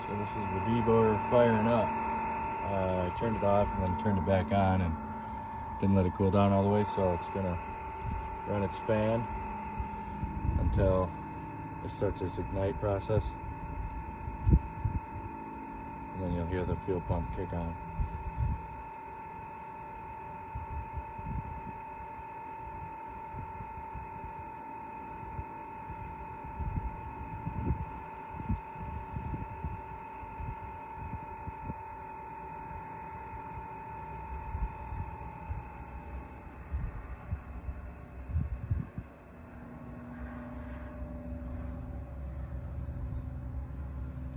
So this is the vivor firing up. I turned it off and then turned it back on and didn't let it cool down all the way, so it's gonna run its fan until it starts its ignite process. And then you'll hear the fuel pump kick on.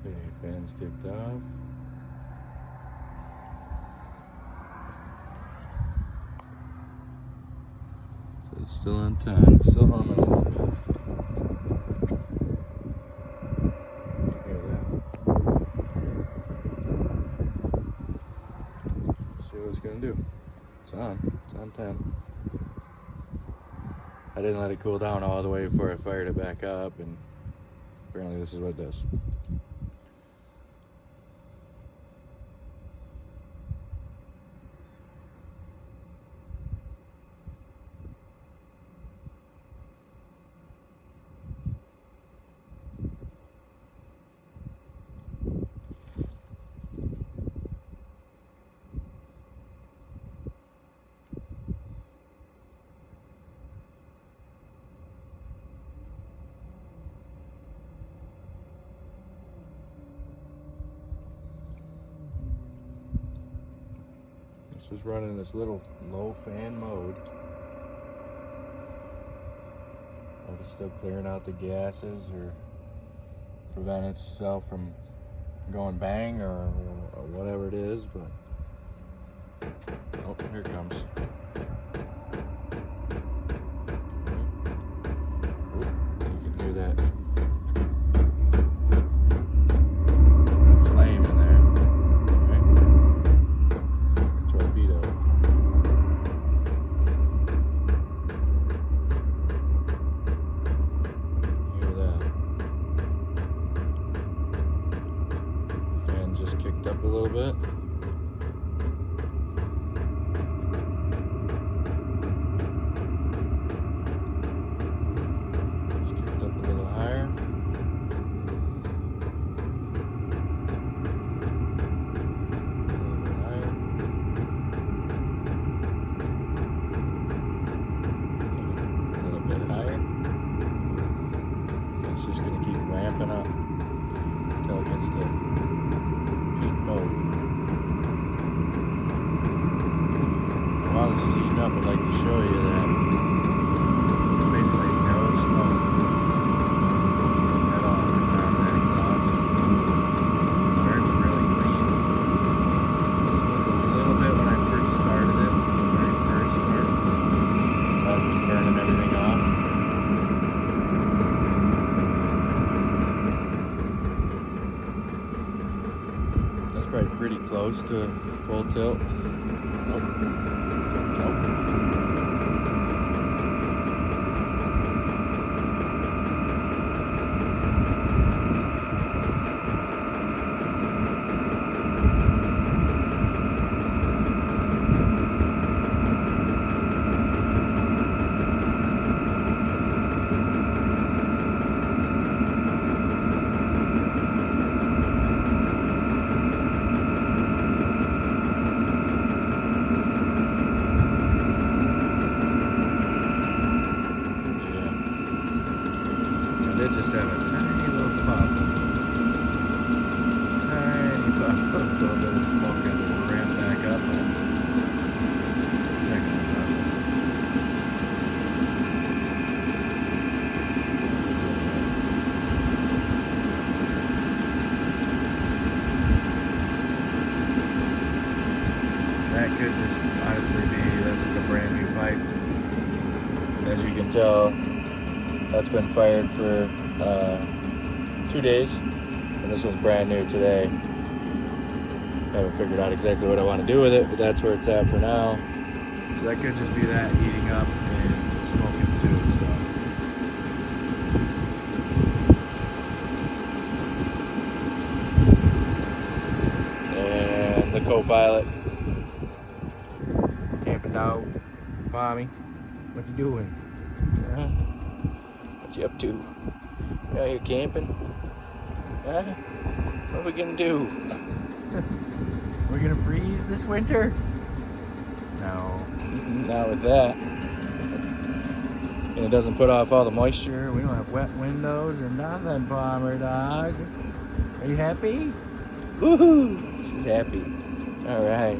Okay, fan's kicked off. So it's still on 10, still humming a little bit. Hear that? See what it's gonna do. It's on 10. I didn't let it cool down all the way before I fired it back up, and apparently this is what it does. This is running this little low fan mode. It's still clearing out the gases or prevent itself from going bang or whatever it is, but oh, here it comes. Oh, you can hear that flame in there. Torpedo. Hear that. Fan just kicked up a little bit. Just kicked up a little higher. It's just going to keep ramping up until it gets to peak mode. And while this is heating up, I'd like to show you that it's basically no smoke at all coming out of that exhaust. Burns really clean. It smoked a little bit when I first started it, the very first start. I was just burning everything off. Probably pretty close to full tilt. Nope. It just have a tiny little puff. Tiny puff. A little bit of smoke as it ramp back up. It's next to nothing. That could just honestly be, this is a brand new pipe. As you can tell, that's been fired for 2 days, and this was brand new today. Haven't figured out exactly what I want to do with it, but that's where it's at for now. So that could just be that heating up and smoking too. So co-pilot. Camping dog. Mommy, what you doing? Huh? What you up to? You out here camping? Huh? What are we gonna do? We're gonna freeze this winter? No, not with that. And it doesn't put off all the moisture. We don't have wet windows or nothing, Palmer dog. Are you happy? Woohoo! She's happy. All right.